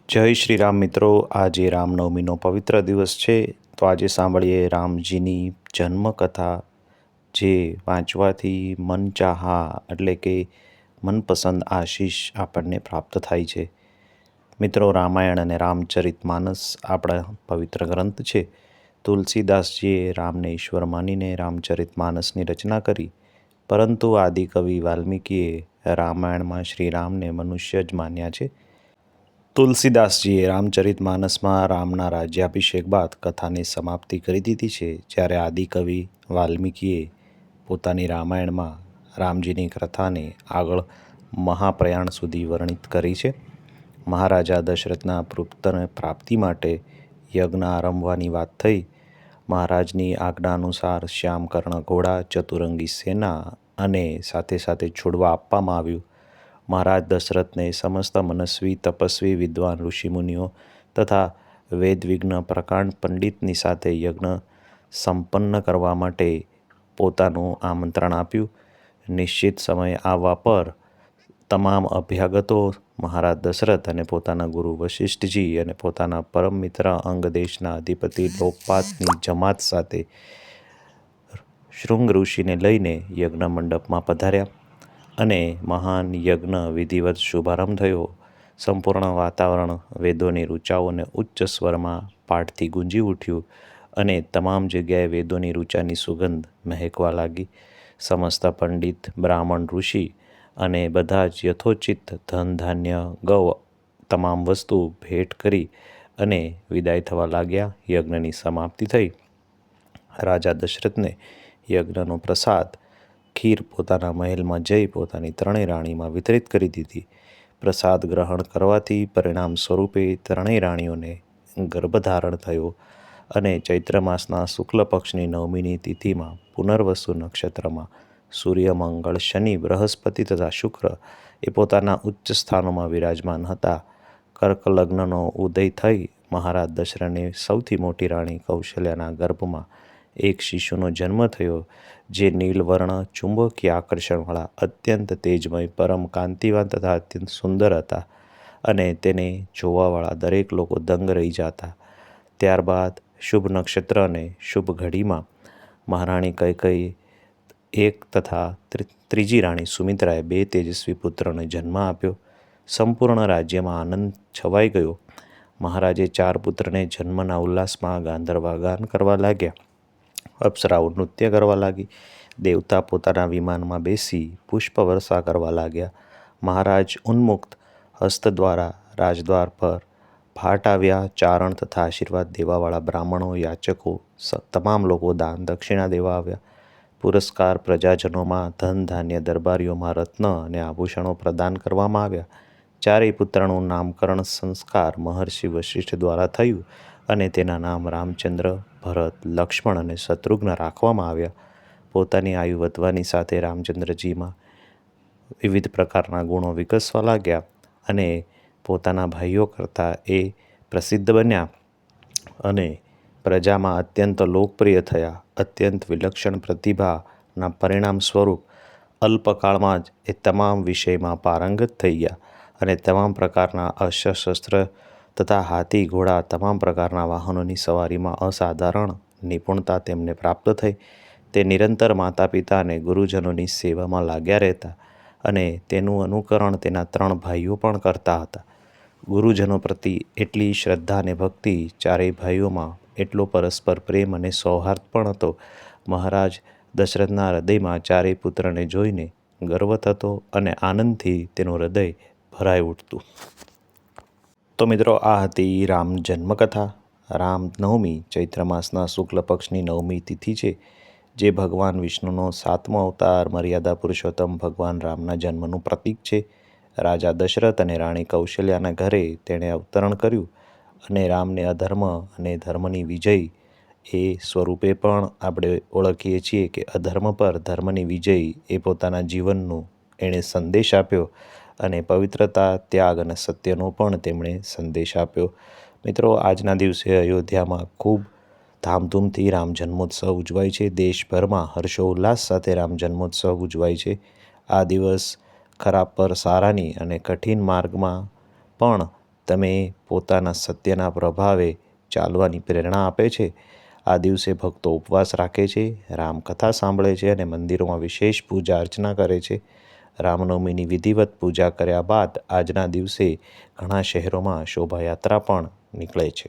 જય શ્રી રામ મિત્રો. આજે રામનવમીનો પવિત્ર દિવસ છે. તો આજે સાંભળીએ રામજીની જન્મકથા, જે વાંચવાથી મનચાહા એટલે કે મનપસંદ આશીષ આપણને પ્રાપ્ત થાય છે. મિત્રો, રામાયણ અને રામચરિતમાનસ આપણા પવિત્ર ગ્રંથ છે. તુલસીદાસજીએ રામને ઈશ્વર માનીને રામચરિતમાનસની રચના કરી, પરંતુ આદિકવિ વાલ્મીકીએ રામાયણમાં શ્રીરામને મનુષ્ય જ માન્યા છે. તુલસીદાસજીએ રામચરિતમાનસમાં રામના રાજ્યાભિષેક બાદ કથાની સમાપ્તિ કરી દીધી છે, જ્યારે આદિકવિ વાલ્મીકીએ પોતાની રામાયણમાં રામજીની કથાને આગળ મહાપ્રયાણ સુધી વર્ણિત કરી છે. મહારાજા દશરથના પુત્ર પ્રાપ્તિ માટે યજ્ઞ આરંભવાની વાત થઈ. મહારાજની આજ્ઞા અનુસાર શ્યામકર્ણ ઘોડા, ચતુરંગી સેના અને સાથે સાથે છોડવા આપવામાં આવ્યું. મહારાજ દશરથને સમસ્ત મનસ્વી, તપસ્વી, વિદ્વાન ઋષિમુનિઓ તથા વેદવિજ્ઞ પ્રકાંડ પંડિતની સાથે યજ્ઞ સંપન્ન કરવા માટે પોતાનું આમંત્રણ આપ્યું. નિશ્ચિત સમય આવવા પર તમામ અભ્યાગતો મહારાજ દશરથ અને પોતાના ગુરુ વશિષ્ઠજી અને પોતાના પરમ મિત્ર અંગ દેશના અધિપતિ લોકપાતની જમાત સાથે શૃંગ ઋષિને લઈને યજ્ઞ મંડપમાં પધાર્યા અને મહાન યજ્ઞ વિધિવત શુભારંભ થયો. સંપૂર્ણ વાતાવરણ વેદોની ઋચાઓ અને ઉચ્ચ સ્વરમાં પાઠથી ગુંજી ઉઠ્યું અને તમામ જગ્યાએ વેદોની ઋચાની સુગંધ મહેકવા લાગી. સમસ્ત પંડિત, બ્રાહ્મણ, ઋષિ અને બધા જ યથોચિત ધન, ધાન્ય, ગૌ તમામ વસ્તુ ભેટ કરી અને વિદાય થવા લાગ્યા. યજ્ઞની સમાપ્તિ થઈ. રાજા દશરથને યજ્ઞનો પ્રસાદ ખીર પોતાના મહેલમાં જઈ પોતાની ત્રણેય રાણીમાં વિતરિત કરી દીધી. પ્રસાદ ગ્રહણ કરવાથી પરિણામ સ્વરૂપે ત્રણેય રાણીઓને ગર્ભધારણ થયો અને ચૈત્ર માસના શુક્લ પક્ષની નવમીની તિથિમાં પુનર્વસુ નક્ષત્રમાં સૂર્ય, મંગળ, શનિ, બૃહસ્પતિ તથા શુક્ર એ પોતાના ઉચ્ચ સ્થાનોમાં વિરાજમાન હતા. કર્ક લગ્નનો ઉદય થઈ મહારાજ દશરથને સૌથી મોટી રાણી કૌશલ્યાના ગર્ભમાં એક શિશુનો જન્મ થયો, જે નીલવર્ણ, ચુંબકીય આકર્ષણવાળા, અત્યંત તેજમય, પરમ કાંતિવાન તથા અત્યંત સુંદર હતા અને તેને જોવાવાળા દરેક લોકો દંગ રહી જતા. ત્યારબાદ શુભ નક્ષત્ર અને શુભ ઘડીમાં મહારાણી કૈકેયી એક તથા ત્રીજી રાણી સુમિત્રાએ 2 તેજસ્વી પુત્રોને જન્મ આપ્યો. સંપૂર્ણ રાજ્યમાં આનંદ છવાઈ ગયો. મહારાજે 4 પુત્રને જન્મના ઉલ્લાસમાં ગાંધર્વા ગાન કરવા લાગ્યા. અપ્સરાઓ નૃત્ય કરવા લાગી. દેવતા પોતાના વિમાનમાં બેસી પુષ્પવર્ષા કરવા લાગ્યા. મહારાજ ઉન્મુક્ત હસ્ત દ્વારા રાજદ્વાર પર ફાટ આવ્યા. ચારણ તથા આશીર્વાદ દેવાવાળા બ્રાહ્મણો, યાચકો તમામ લોકો દાન દક્ષિણા દેવા આવ્યા. પુરસ્કાર પ્રજાજનોમાં ધન, ધાન્ય, દરબારીઓમાં રત્ન અને આભૂષણો પ્રદાન કરવામાં આવ્યા. 4 પુત્રનું નામકરણ સંસ્કાર મહર્ષિ વશિષ્ઠ દ્વારા થયું અને તેના નામ રામચંદ્ર, ભરત, લક્ષ્મણ અને શત્રુઘ્ન રાખવામાં આવ્યા. પોતાની આયુ વધવાની સાથે રામચંદ્રજીમાં વિવિધ પ્રકારના ગુણો વિકસવા લાગ્યા અને પોતાના ભાઈઓ કરતાં એ પ્રસિદ્ધ બન્યા અને પ્રજામાં અત્યંત લોકપ્રિય થયા. અત્યંત વિલક્ષણ પ્રતિભાના પરિણામ સ્વરૂપ અલ્પકાળમાં જ એ તમામ વિષયમાં પારંગત થઈ ગયા અને તમામ પ્રકારના અસ્ત્ર તથા હાથી, ઘોડા તમામ પ્રકારના વાહનોની સવારીમાં અસાધારણ નિપુણતા તેમને પ્રાપ્ત થઈ. તે નિરંતર માતા પિતા અને ગુરુજનોની સેવામાં લાગ્યા રહેતા અને તેનું અનુકરણ તેના 3 ભાઈઓ પણ કરતા હતા. ગુરુજનો પ્રતિ એટલી શ્રદ્ધા અને ભક્તિ, 4 ભાઈઓમાં એટલો પરસ્પર પ્રેમ અને સૌહાર્દ પણ હતો. મહારાજ દશરથના હૃદયમાં 4 પુત્રને જોઈને ગર્વ થતો અને આનંદથી તેનું હૃદય ભરાઈ ઉઠતું. તો મિત્રો, આ હતી રામ જન્મકથા. રામનવમી ચૈત્ર માસના શુક્લ પક્ષની નવમી તિથિ છે, જે ભગવાન વિષ્ણુનો 7મો અવતાર મર્યાદા પુરુષોત્તમ ભગવાન રામના જન્મનું પ્રતીક છે. રાજા દશરથ અને રાણી કૌશલ્યાના ઘરે તેણે અવતરણ કર્યું અને રામને અધર્મ અને ધર્મની વિજય એ સ્વરૂપે પણ આપણે ઓળખીએ છીએ કે અધર્મ પર ધર્મની વિજય એ પોતાના જીવનનું એણે સંદેશ આપ્યો અને પવિત્રતા, ત્યાગ અને સત્યનો પણ તેમણે સંદેશ આપ્યો. મિત્રો, આજના દિવસે અયોધ્યામાં ખૂબ ધામધૂમથી રામ જન્મોત્સવ ઉજવાય છે. દેશભરમાં હર્ષોલ્લાસ સાથે રામ જન્મોત્સવ ઉજવાય છે. આ દિવસ ખરાબ પર સારાની અને કઠિન માર્ગમાં પણ તમે પોતાના સત્યના પ્રભાવે ચાલવાની પ્રેરણા આપે છે. આ દિવસે ભક્તો ઉપવાસ રાખે છે, રામકથા સાંભળે છે અને મંદિરોમાં વિશેષ પૂજા અર્ચના કરે છે. રામનવમીની વિધિવત પૂજા કર્યા બાદ આજના દિવસે ઘણા શહેરોમાં શોભાયાત્રા પણ નીકળે છે.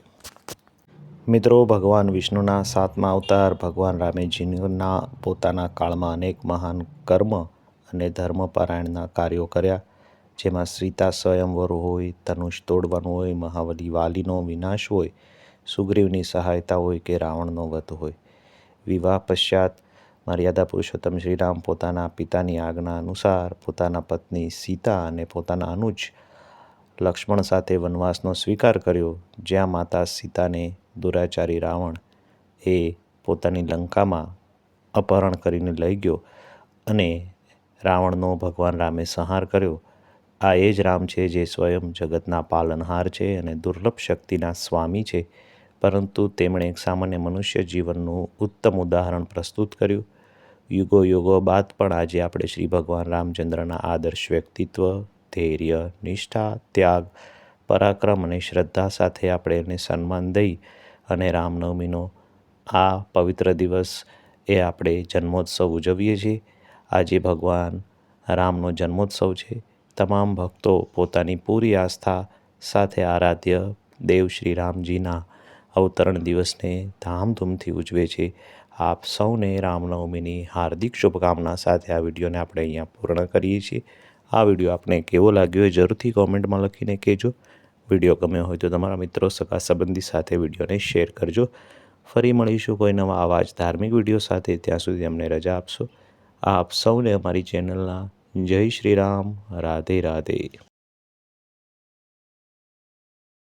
મિત્રો, ભગવાન વિષ્ણુના 7મા અવતાર ભગવાન રામેજીના પોતાના કાળમાં અનેક મહાન કર્મ અને ધર્મપરાયણના કાર્યો કર્યા, જેમાં સીતા સ્વયંવર હોય, ધનુષ તોડવાનું હોય, મહાબલી વાલીનો વિનાશ હોય, સુગ્રીવની સહાયતા હોય કે રાવણનો વધ હોય. વિવાહ પશ્ચાત મર્યાદા પુરુષોત્તમ શ્રીરામ પોતાના પિતાની આજ્ઞા અનુસાર પોતાના પત્ની સીતા અને પોતાના અનુજ લક્ષ્મણ સાથે વનવાસનો સ્વીકાર કર્યો, જ્યાં માતા સીતાને દુરાચારી રાવણ પોતાની લંકામાં અપહરણ કરીને લઈ ગયો અને રાવણનો ભગવાન રામે સંહાર કર્યો. આ એ જ રામ છે જે સ્વયં જગતના પાલનહાર છે અને દુર્લભ શક્તિના સ્વામી છે, પરંતુ તેમણે એક સામાન્ય મનુષ્ય જીવનનું ઉત્તમ ઉદાહરણ પ્રસ્તુત કર્યું. યુગો યુગો બાદ પણ આજે આપણે શ્રી ભગવાન રામચંદ્રના આદર્શ વ્યક્તિત્વ, ધૈર્ય, નિષ્ઠા, ત્યાગ, પરાક્રમ અને શ્રદ્ધા સાથે આપણે એને સન્માન દઈ અને રામનવમીનો આ પવિત્ર દિવસ આપણે જન્મોત્સવ ઉજવીએ છીએ. આજે ભગવાન રામનો જન્મોત્સવ છે. તમામ ભક્તો પોતાની પૂરી આસ્થા સાથે આરાધ્ય દેવ શ્રી રામજીના અવતરણ દિવસને ધામધૂમથી ઉજવે છે. આપ સૌને રામનવમીની હાર્દિક શુભકામના સાથે આ વિડીયોને આપણે અહીંયા પૂર્ણ કરીએ છીએ. આ વિડીયો આપને કેવો લાગ્યો એ જરૂરથી કોમેન્ટમાં લખીને કહેજો. વિડીયો ગમ્યો હોય તો તમારા મિત્રો, સગા સંબંધી સાથે વિડીયોને શેર કરજો. ફરી મળીશું કોઈ નવા આવા જ ધાર્મિક વિડીયો સાથે. ત્યાં સુધી અમને રજા આપશો. આપ સૌને અમારી ચેનલના જય શ્રી રામ, રાધે રાધે.